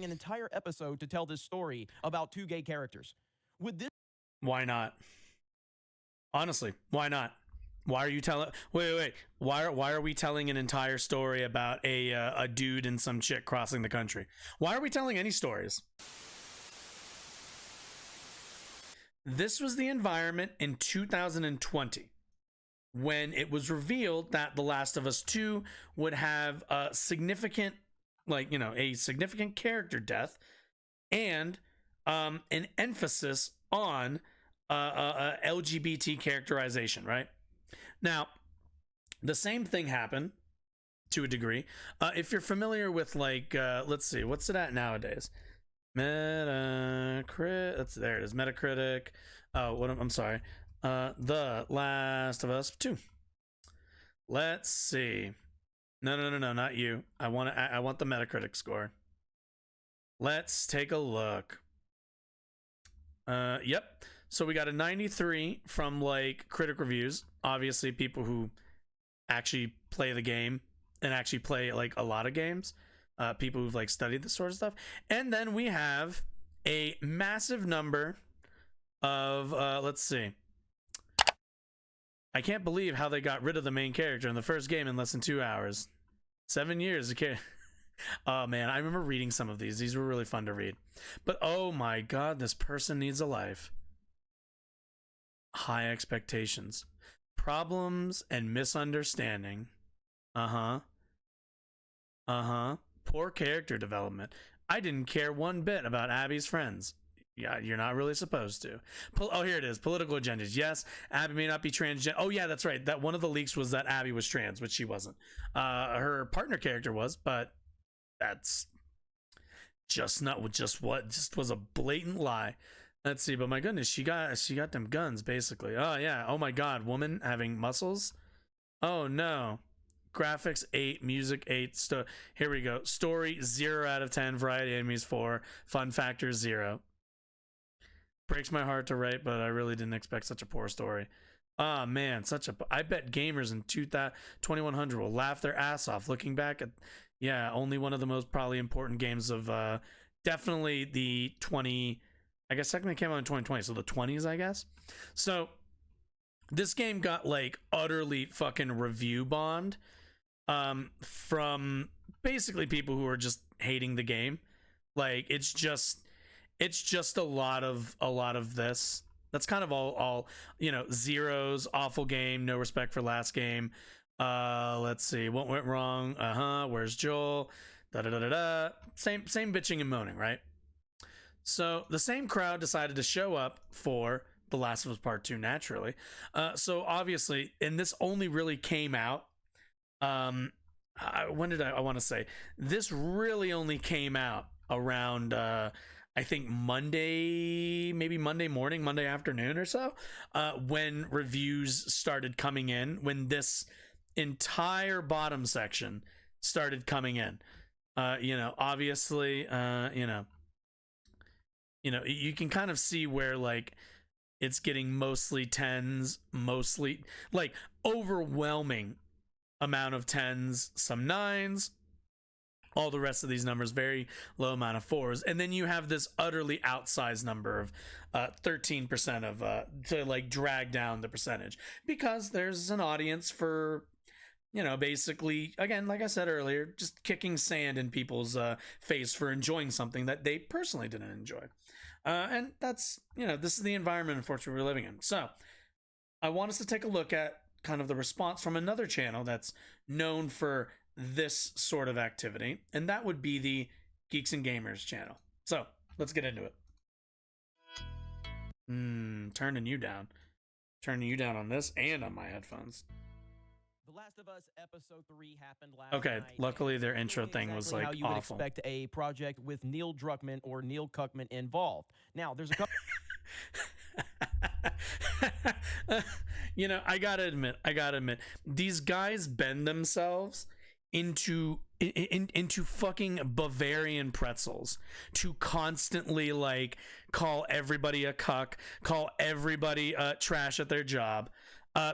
an entire episode to tell this story about two gay characters. Would this Why not? Honestly, why not? Why are you telling? Wait. Why are we telling an entire story about a dude and some chick crossing the country? Why are we telling any stories? This was the environment in 2020 when it was revealed that The Last of Us 2 would have a significant, a significant character death and an emphasis on LGBT characterization, right? Now, the same thing happened to a degree. If you're familiar with, let's see, what's it at nowadays? Metacritic. There it is. Metacritic. I'm sorry. The Last of Us 2. Let's see. No, not you. I want the Metacritic score. Let's take a look. Yep. So we got a 93 from critic reviews. Obviously, people who actually play the game and actually play a lot of games. People who've studied this sort of stuff. And then we have a massive number of let's see. I can't believe how they got rid of the main character in the first game in less than 2 hours. 7 years. Okay. Oh man, I remember reading some of these. These were really fun to read. But oh my god, this person needs a life. High expectations. Problems and misunderstanding. Uh-huh. Poor character development. I didn't care one bit about Abby's friends. Yeah, you're not really supposed to. Oh, here it is. Political agendas. Yes, Abby may not be transgender. Oh, yeah, that's right. That one of the leaks was that Abby was trans, which she wasn't. Her partner character was, but that's just was a blatant lie. Let's see, but my goodness, she got them guns basically. Oh yeah. Oh my god, woman having muscles. Oh no. Graphics 8, music 8. Here we go. Story 0 out of 10. Variety enemies 4. Fun factor 0. Breaks my heart to write, but I really didn't expect such a poor story. Ah, man, I bet gamers in 2100 will laugh their ass off looking back at, only one of the most probably important games of definitely the 20. I guess technically came out in 2020, so the 20s, I guess. So this game got utterly fucking review bombed from basically people who are just hating the game. It's just a lot of this. That's kind of all Zero's awful game, no respect for last game. Let's see, what went wrong? Where's Joel? Same bitching and moaning, right? So the same crowd decided to show up for The Last of Us Part 2 naturally. So obviously, and this only really came out when did I want to say this really only came out around I think Monday morning, Monday afternoon or so, when reviews started coming in, when this entire bottom section started coming in. Obviously, you can kind of see where it's getting mostly 10s, mostly overwhelming amount of 10s, some 9s, all the rest of these numbers, very low amount of 4s. And then you have this utterly outsized number of 13% of to drag down the percentage, because there's an audience for, basically, again, like I said earlier, just kicking sand in people's face for enjoying something that they personally didn't enjoy. And that's, this is the environment, unfortunately, we're living in. So I want us to take a look at kind of the response from another channel that's known for this sort of activity, and that would be the Geeks and Gamers channel. So let's get into it. Turning you down on this and on my headphones. The Last of Us Episode 3 happened last night. Okay, luckily their intro thing was how you would awful. expect a project with Neil Druckmann or Neil Cuckman involved. Now, there's a couple. I gotta admit, these guys bend themselves into fucking Bavarian pretzels to constantly call everybody a cuck, call everybody trash at their job.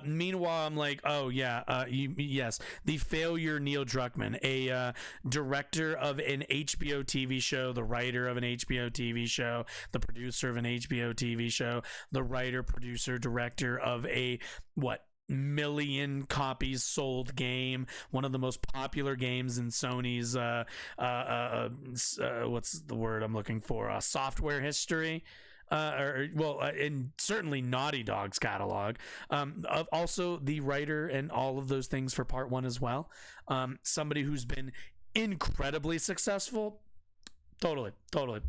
Meanwhile, I'm like, oh yeah, yes, the failure Neil Druckmann, a director of an HBO TV show, the writer of an HBO TV show, the producer of an HBO TV show, the writer, producer, director of a million copies sold game, one of the most popular games in Sony's what's the word I'm looking for, software history, and certainly Naughty Dog's catalog. Also the writer and all of those things for part 1 as well. Somebody who's been incredibly successful. Totally. A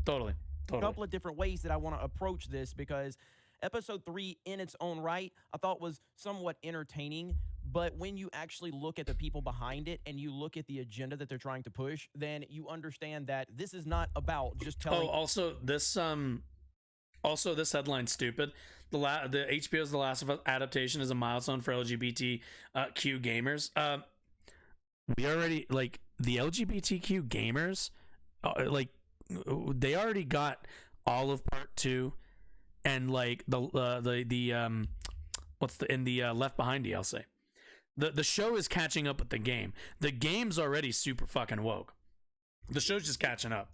couple of different ways that I want to approach this, because episode 3 in its own right, I thought was somewhat entertaining, but when you actually look at the people behind it and you look at the agenda that they're trying to push, then you understand that this is not about just telling. Also this headline's stupid. The HBO's The Last of Us adaptation is a milestone for LGBTQ gamers. We already, like, the LGBTQ gamers, they already got all of part 2 and like the Left Behind DLC. The show is catching up with the game. The game's already super fucking woke. The show's just catching up.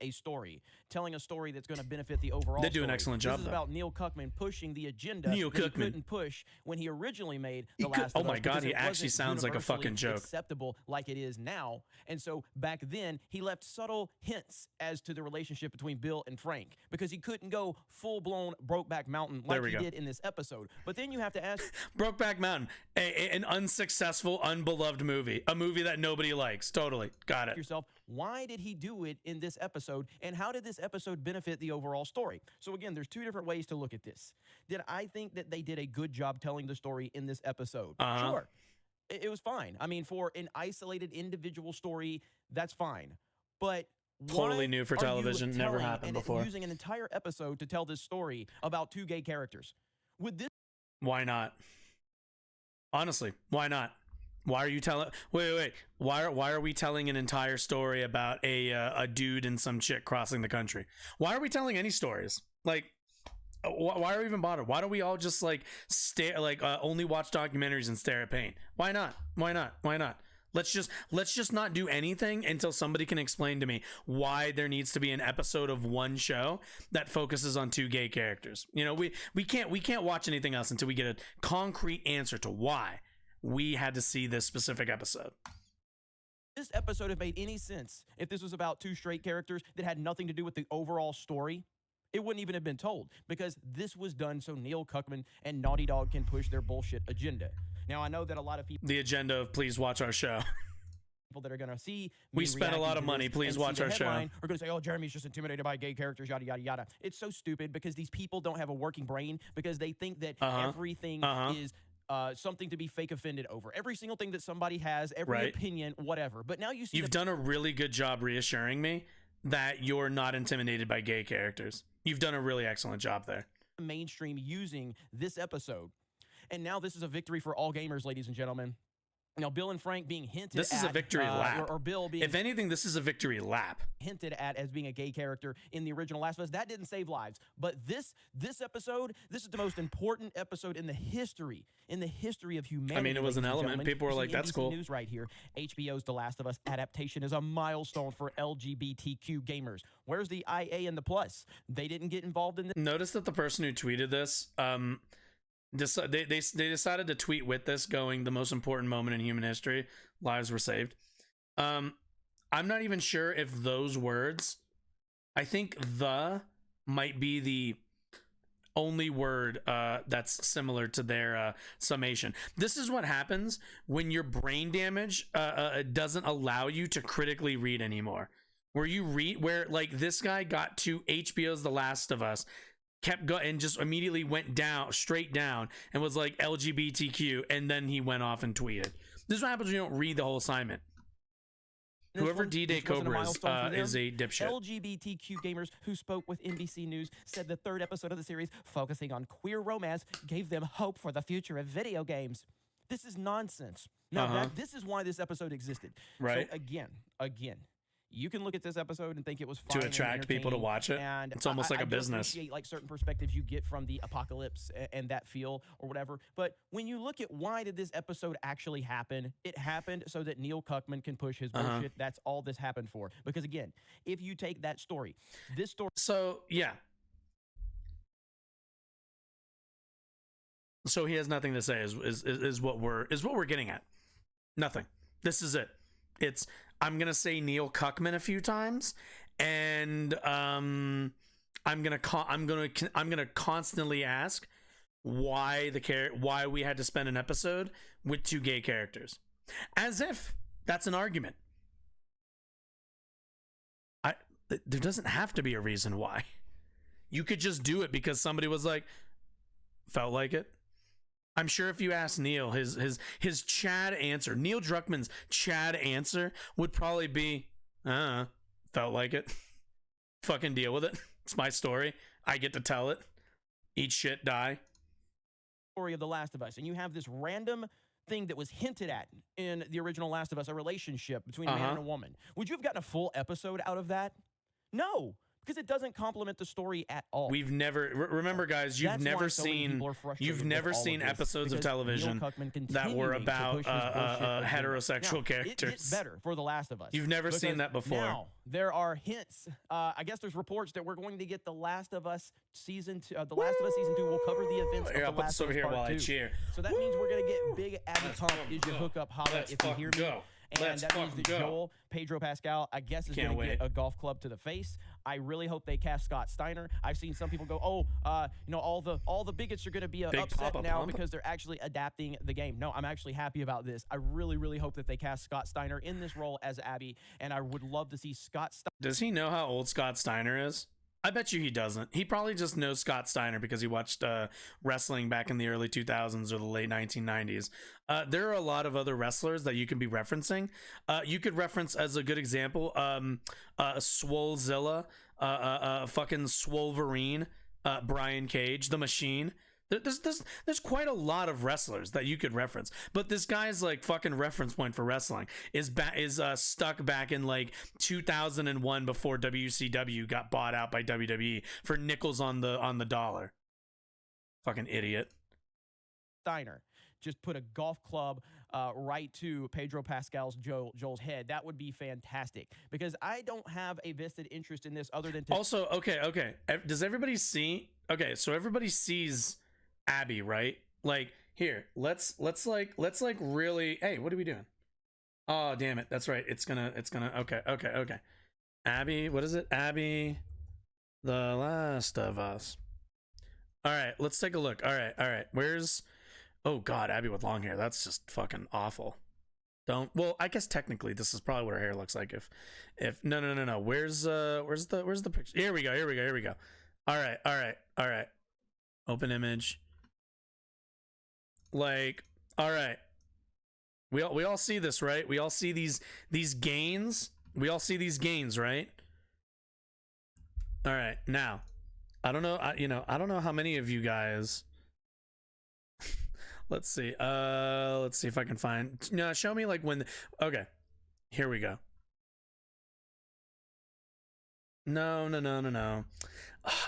A story, telling a story that's going to benefit the overall. They do an excellent job. This is about Neil Druckmann pushing the agenda Neil that he Druckmann couldn't push when he originally made The Last of Us. Oh my god, he actually sounds like a fucking joke. Acceptable like it is now, and so back then he left subtle hints as to the relationship between Bill and Frank, because he couldn't go full blown Brokeback Mountain like he did in this episode. But then you have to ask, Brokeback Mountain, an unsuccessful, unbeloved movie, a movie that nobody likes. Totally got it. Yourself, why did he do it in this episode, and how did this episode benefit the overall story? So again, there's two different ways to look at this. Did I think that they did a good job telling the story in this episode? Sure. It was fine. I mean, for an isolated individual story, that's fine. But totally new for television, never happened before. Using an entire episode to tell this story about 2 gay characters. Would this? Why not? Honestly, why not? Why are you telling? Wait. Why are we telling an entire story about a dude and some chick crossing the country? Why are we telling any stories? Like, why are we even bothered? Why don't we all just like stare, like only watch documentaries and stare at paint? Why not? Why not? Why not? Let's just not do anything until somebody can explain to me why there needs to be an episode of one show that focuses on 2 gay characters. You know, we can't watch anything else until we get a concrete answer to why we had to see this specific episode. This episode have made any sense if this was about 2 straight characters that had nothing to do with the overall story? It wouldn't even have been told, because this was done so Neil Druckmann and Naughty Dog can push their bullshit agenda. Now, I know that a lot of people... The agenda of please watch our show. People that are going to see... We spent a lot of money. Please watch our show. Are going to say, oh, Jeremy's just intimidated by gay characters, yada, yada, yada. It's so stupid, because these people don't have a working brain, because they think that everything is... something to be fake offended over. Every single thing that somebody has, every opinion, whatever. But now you see... You've done a really good job reassuring me that you're not intimidated by gay characters. You've done a really excellent job there. Mainstream using this episode. And now this is a victory for all gamers, ladies and gentlemen. Now, Bill and Frank being hinted at... This is a victory lap. Or Bill being... If anything, this is a victory lap. ...hinted at as being a gay character in the original Last of Us. That didn't save lives. But this episode, this is the most important episode in the history of humanity. I mean, it was an element. People were like, that's cool. News right here. HBO's The Last of Us adaptation is a milestone for LGBTQ gamers. Where's the IA and the plus? They didn't get involved in this. Notice that the person who tweeted this... They decided to tweet with this going, the most important moment in human history, lives were saved. I'm not even sure if those words, I think the might be the only word that's similar to their summation. This is what happens when your brain damage doesn't allow you to critically read anymore. Where like this guy got to HBO's The Last of Us, kept going and just immediately went straight down and was like LGBTQ, and then he went off and tweeted. This is what happens when you don't read the whole assignment. Whoever D-Day Cobra is a dipshit. LGBTQ gamers who spoke with NBC News said the 3rd episode of the series, focusing on queer romance, gave them hope for the future of video games. This is nonsense. Now, this is why this episode existed. Right. So again, you can look at this episode and think it was To fine and attract people to entertaining, watch it. and It's almost like I a do business. appreciate like certain perspectives you get from the apocalypse and that feel or whatever. But when you look at why did this episode actually happen, it happened so that Neil Cuckman can push his bullshit. That's all this happened for. Because again, if you take that story, this story. So yeah. So he has nothing to say is what we're getting at. Nothing. This is it. It's I'm gonna say Neil Cuckman a few times, and I'm gonna constantly ask why why we had to spend an episode with 2 gay characters, as if that's an argument. There doesn't have to be a reason why. You could just do it because somebody was like, felt like it. I'm sure if you ask Neil, his Chad answer, Neil Druckmann's Chad answer would probably be, felt like it. Fucking deal with it. It's my story. I get to tell it. Eat shit, die. Story of The Last of Us, and you have this random thing that was hinted at in the original Last of Us, a relationship between a man and a woman. Would you have gotten a full episode out of that? No. Because it doesn't complement the story at all. We've never remember, guys. You've never seen episodes of television that were about heterosexual characters. It gets better for The Last of Us. You've never seen that before. Now there are hints. I guess there's reports that we're going to get The Last of Us season 2. The Last of Us season 2 will cover the events of The Last of Us Part 2. So that means we're gonna get big Abby Pump is your hookup holla if you hear me. And that means that Joel, Pedro Pascal, I guess, is going to get a golf club to the face. I really hope they cast Scott Steiner. I've seen some people go, all the bigots are going to be upset now because they're actually adapting the game. No, I'm actually happy about this. I really, really hope that they cast Scott Steiner in this role as Abby, and I would love to see Scott Steiner. Does he know how old Scott Steiner is? I bet you he doesn't. He probably just knows Scott Steiner because he watched wrestling back in the early 2000s or the late 1990s. There are a lot of other wrestlers that you could be referencing. You could reference, as a good example, Swolezilla, fucking Swolverine, Brian Cage, The Machine. There's quite a lot of wrestlers that you could reference, but this guy's like fucking reference point for wrestling is stuck back in like 2001 before WCW got bought out by WWE for nickels on the dollar. Fucking idiot. Steiner just put a golf club right to Pedro Pascal's Joel's head. That would be fantastic because I don't have a vested interest in this other than also okay. Does everybody see? Okay, so everybody sees Abby, right? Like, here, let's really, hey, what are we doing? Oh, damn it. That's right. It's gonna okay. Abby, what is it? Abby, The Last of Us. All right, let's take a look. All right. Where's, oh God, Abby with long hair. That's just fucking awful. Well, I guess technically this is probably what her hair looks like if no. Where's the picture? Here we go. All right. Open image. Like, all right, we all see this, right? We all see these gains. We all see these gains, right? All right, now, I don't know. I don't know how many of you guys. Let's see. Let's see if I can find. No, show me like when. Okay, here we go. No.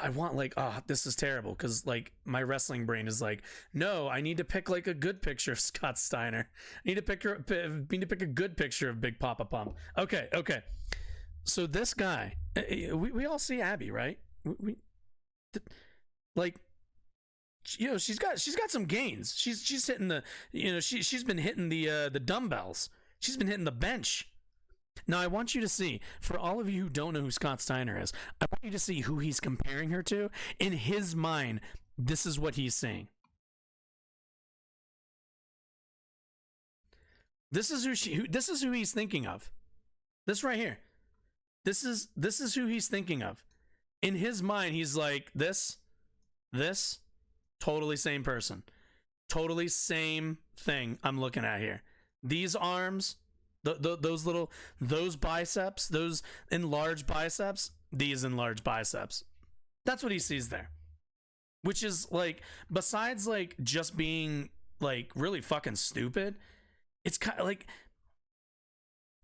I want like, this is terrible because like my wrestling brain is like, no, I need to pick like a good picture of Scott Steiner. I need to pick a good picture of Big Papa Pump. Okay. So this guy, we all see Abby, right? Like, she's got some gains. She's hitting the, she's been hitting the dumbbells. She's been hitting the bench. Now, I want you to see, for all of you who don't know who Scott Steiner is, I want you to see who he's comparing her to. In his mind, this is what he's saying. This is who he's thinking of. This right here. This is who he's thinking of. In his mind, he's like, this, totally same person. Totally same thing I'm looking at here. These arms, those biceps, those enlarged biceps, these enlarged biceps. That's what he sees there. Which is like, besides like just being like really fucking stupid, it's kind of like,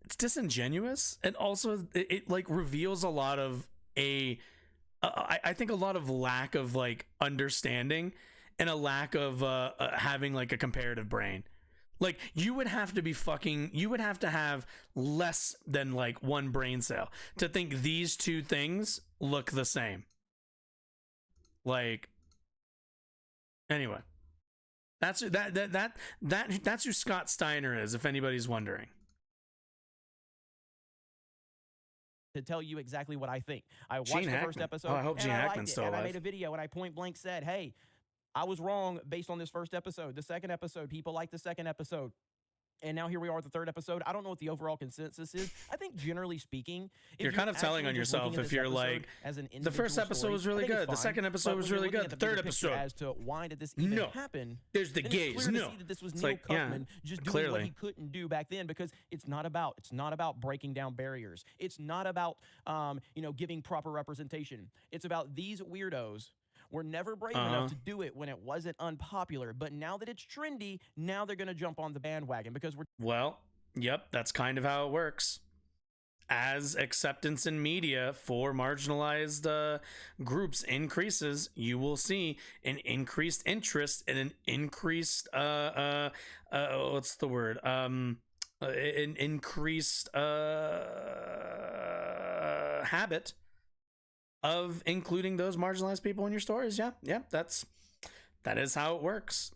it's disingenuous, and also it like reveals a lot of I think a lot of lack of like understanding and a lack of having like a comparative brain. Like you would have to have less than like one brain cell to think these two things look the same. Like, anyway, that's who Scott Steiner is, if anybody's wondering. To tell you exactly what I think. I watched Gene the Hackman. first episode. Oh, I hope and Gene I Hackman's liked it, still and I alive. made a video and I point blank said, hey, I was wrong based on this first episode. The second episode, people like the second episode. And now here we are at the third episode. I don't know what the overall consensus is. I think generally speaking, if You're kind of telling actually on just looking yourself at if this you're episode like, as an the first individual episode story, was really I think it's good. The fine. second episode But was when you're really looking good. at The the third bigger picture episode, as to why did this even No. happen? there's the then it's gays. clear to No, see that this was It's Neil like, yeah, Cuckman just doing clearly. what he couldn't do back then, because it's not about breaking down barriers. It's not about giving proper representation. It's about these weirdos were never brave enough to do it when it wasn't unpopular. But now that it's trendy, now they're going to jump on the bandwagon because we're Well, yep, that's kind of how it works. As acceptance in media for marginalized groups increases, you will see an increased interest and an increased what's the word? An increased habit of including those marginalized people in your stories. Yeah, that is how it works.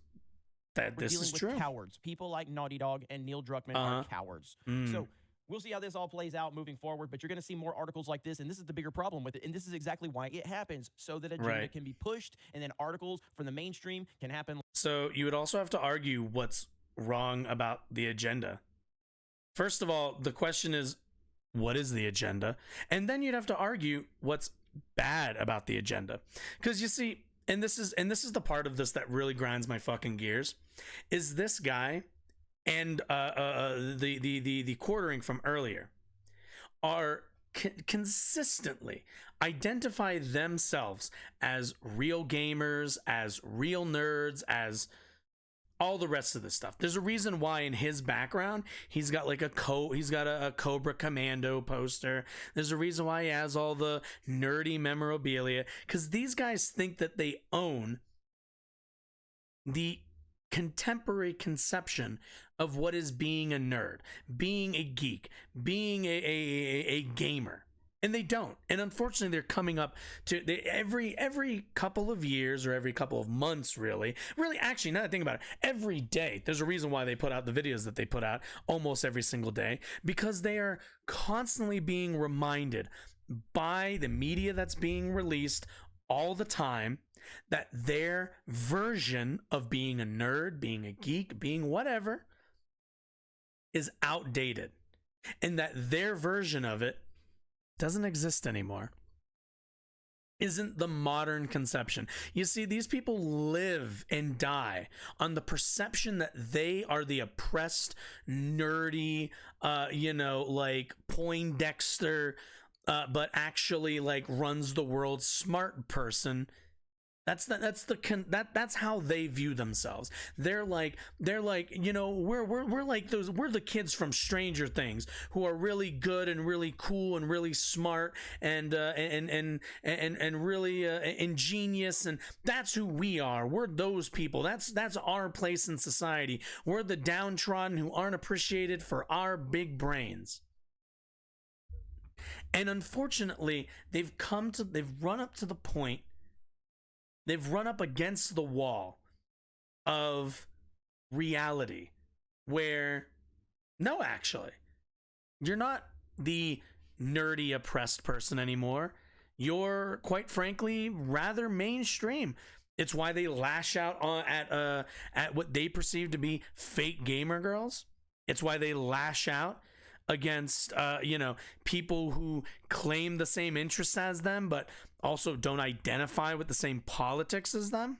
That we're this dealing is with true. cowards. People like Naughty Dog and Neil Druckmann are cowards. So we'll see how this all plays out moving forward, but you're going to see more articles like this, and this is the bigger problem with it, and this is exactly why it happens, so that agenda can be pushed, and then articles from the mainstream can happen. So you would also have to argue what's wrong about the agenda. First of all, the question is, what is the agenda? And then you'd have to argue what's bad about the agenda. Because you see, and this is the part of this that really grinds my fucking gears, is this guy and the quartering from earlier are consistently identify themselves as real gamers, as real nerds, as all the rest of this stuff. There's a reason why in his background he's got like a Cobra Commando poster. There's a reason why he has all the nerdy memorabilia, because these guys think that they own the contemporary conception of what is being a nerd, being a geek, being a gamer. And they don't. And unfortunately, they're coming up to every couple of years or every couple of months, really, actually, now that I think about it, every day. There's a reason why they put out the videos that they put out almost every single day, because they are constantly being reminded by the media that's being released all the time that their version of being a nerd, being a geek, being whatever is outdated, and that their version of it doesn't exist anymore, isn't the modern conception. You see, these people live and die on the perception that they are the oppressed, nerdy, like Poindexter, but actually like runs the world smart person. That's how they view themselves. They're like we're like those, we're the kids from Stranger Things who are really good and really cool and really smart and really ingenious, and that's who we are. We're those people. That's our place in society. We're the downtrodden who aren't appreciated for our big brains. And unfortunately, they've run up to the point. They've run up against the wall of reality where, no, actually, you're not the nerdy, oppressed person anymore. You're, quite frankly, rather mainstream. It's why they lash out at what they perceive to be fake gamer girls. It's why they lash out against people who claim the same interests as them but also don't identify with the same politics as them.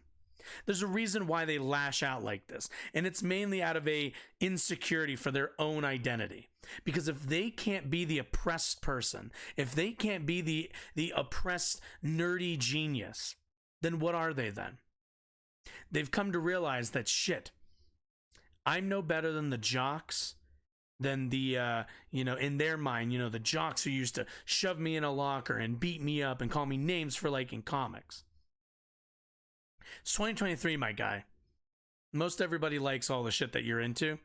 There's a reason why they lash out like this, and it's mainly out of a insecurity for their own identity. Because if they can't be the oppressed person, if they can't be the oppressed nerdy genius, then what are they then? They've come to realize that, shit, I'm no better than the jocks than the in their mind, the jocks who used to shove me in a locker and beat me up and call me names for liking comics. It's 2023, my guy. Most everybody likes all the shit that you're into.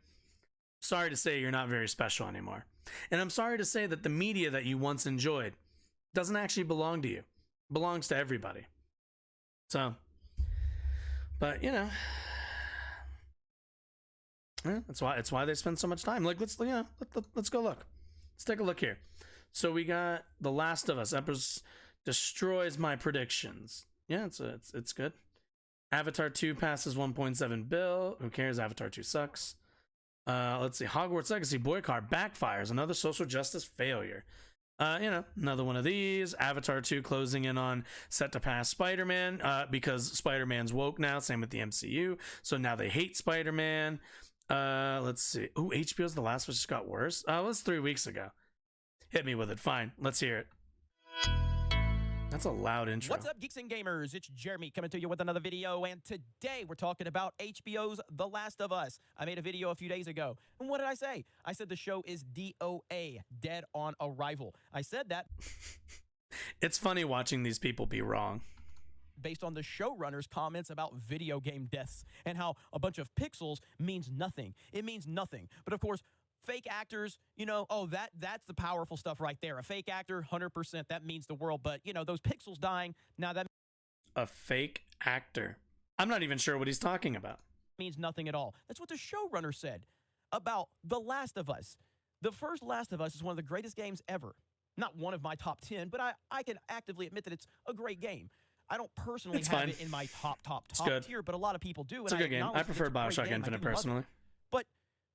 Sorry to say you're not very special anymore. And I'm sorry to say that the media that you once enjoyed doesn't actually belong to you. It belongs to everybody. So, but that's why they spend so much time. Like, let's go look. Let's take a look here. So we got The Last of Us. Empress destroys my predictions. Yeah, it's good. Avatar 2 passes 1.7 bill. Who cares? Avatar 2 sucks. Let's see. Hogwarts Legacy boycott backfires. Another social justice failure. Another one of these. Avatar 2 closing in on set to pass Spider-Man because Spider-Man's woke now. Same with the MCU. So now they hate Spider-Man. Let's see. Ooh, HBO's The Last of Us just got worse. It was 3 weeks ago. Hit me with it. Fine. Let's hear it. That's a loud intro. What's up, geeks and gamers? It's Jeremy coming to you with another video, and today we're talking about HBO's The Last of Us. I made a video a few days ago, and what did I say? I said the show is DOA, dead on arrival. I said that. It's funny watching these people be wrong. Based on the showrunner's comments about video game deaths and how a bunch of pixels means nothing. It means nothing. But of course, fake actors, that's the powerful stuff right there. A fake actor, 100%, that means the world. But, those pixels dying, now that a fake actor. I'm not even sure what he's talking about. Means nothing at all. That's what the showrunner said about The Last of Us. The first Last of Us is one of the greatest games ever. Not one of my top 10, but I can actively admit that it's a great game. I don't personally have it in my top tier, but a lot of people do. It's a good game. I prefer BioShock Infinite personally. But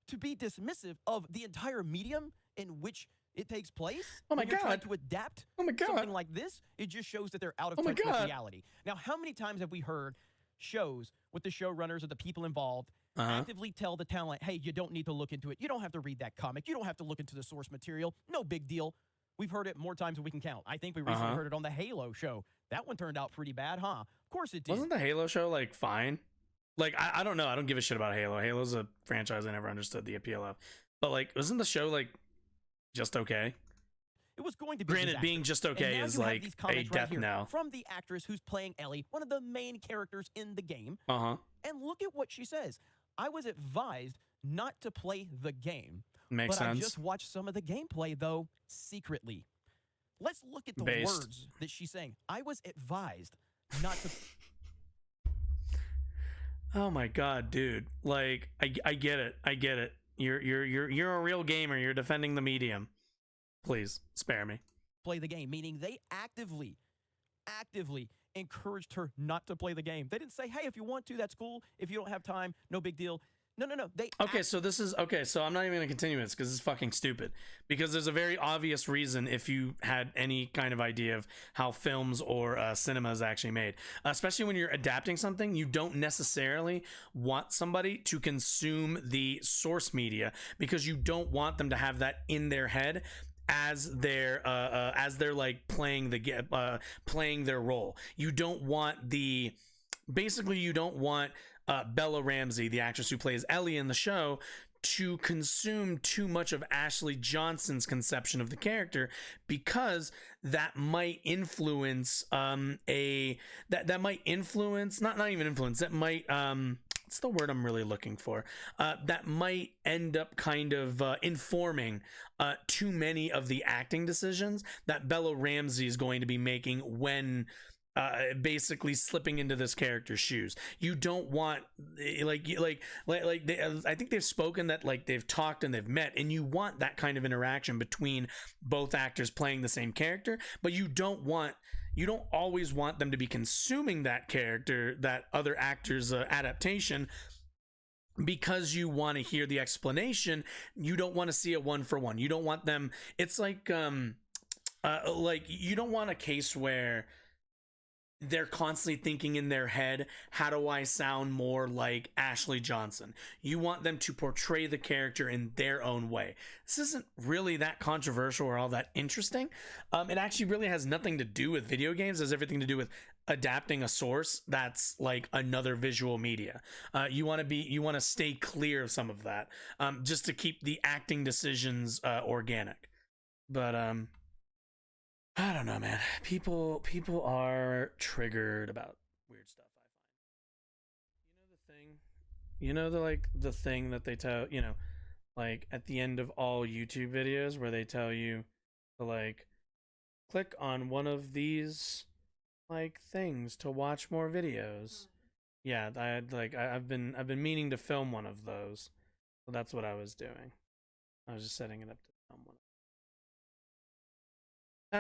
to be dismissive of the entire medium in which it takes place, oh my God, trying to adapt something like this, it just shows that they're out of touch with reality. Now, how many times have we heard shows with the showrunners or the people involved actively tell the talent, hey, you don't need to look into it. You don't have to read that comic. You don't have to look into the source material. No big deal. We've heard it more times than we can count. I think we recently heard it on the Halo show. That one turned out pretty bad, huh? Of course it did. Wasn't the Halo show, fine? I don't know. I don't give a shit about Halo. Halo's a franchise I never understood the appeal of. But, wasn't the show, just okay? It was going to be Granted, being just okay is, a death knell. From the actress who's playing Ellie, one of the main characters in the game. And look at what she says. I was advised not to play the game. Makes sense. I just watched some of the gameplay, though, secretly. Let's look at the words that she's saying. I was advised not to... Oh my God, dude. I get it. I get it. You're a real gamer. You're defending the medium. Please spare me. Play the game, meaning they actively encouraged her not to play the game. They didn't say, hey, if you want to, that's cool. If you don't have time, no big deal. No. So I'm not even going to continue this because it's fucking stupid. Because there's a very obvious reason if you had any kind of idea of how films or cinema is actually made. Especially when you're adapting something, you don't necessarily want somebody to consume the source media because you don't want them to have that in their head as they're playing their role. You don't want Bella Ramsey, the actress who plays Ellie in the show, to consume too much of Ashley Johnson's conception of the character because that might influence what's the word I'm really looking for? That might end up kind of informing too many of the acting decisions that Bella Ramsey is going to be making when basically slipping into this character's shoes. You don't want I think they've spoken that they've talked and they've met, and you want that kind of interaction between both actors playing the same character, but you don't always want them to be consuming that character, that other actor's adaptation, because you want to hear the explanation. You don't want to see a one for one. You don't want them. It's you don't want a case where they're constantly thinking in their head, how do I sound more like Ashley Johnson? You want them to portray the character in their own way. This isn't really that controversial or all that interesting. It actually really has nothing to do with video games. It has everything to do with adapting a source that's like another visual media. You want to stay clear of some of that, just to keep the acting decisions organic. But I don't know, man. People are triggered about weird stuff. I find. You know the thing. You know the thing that they tell, like at the end of all YouTube videos where they tell you to like click on one of these like things to watch more videos. Yeah, I've been meaning to film one of those. So that's what I was doing. I was just setting it up to film one.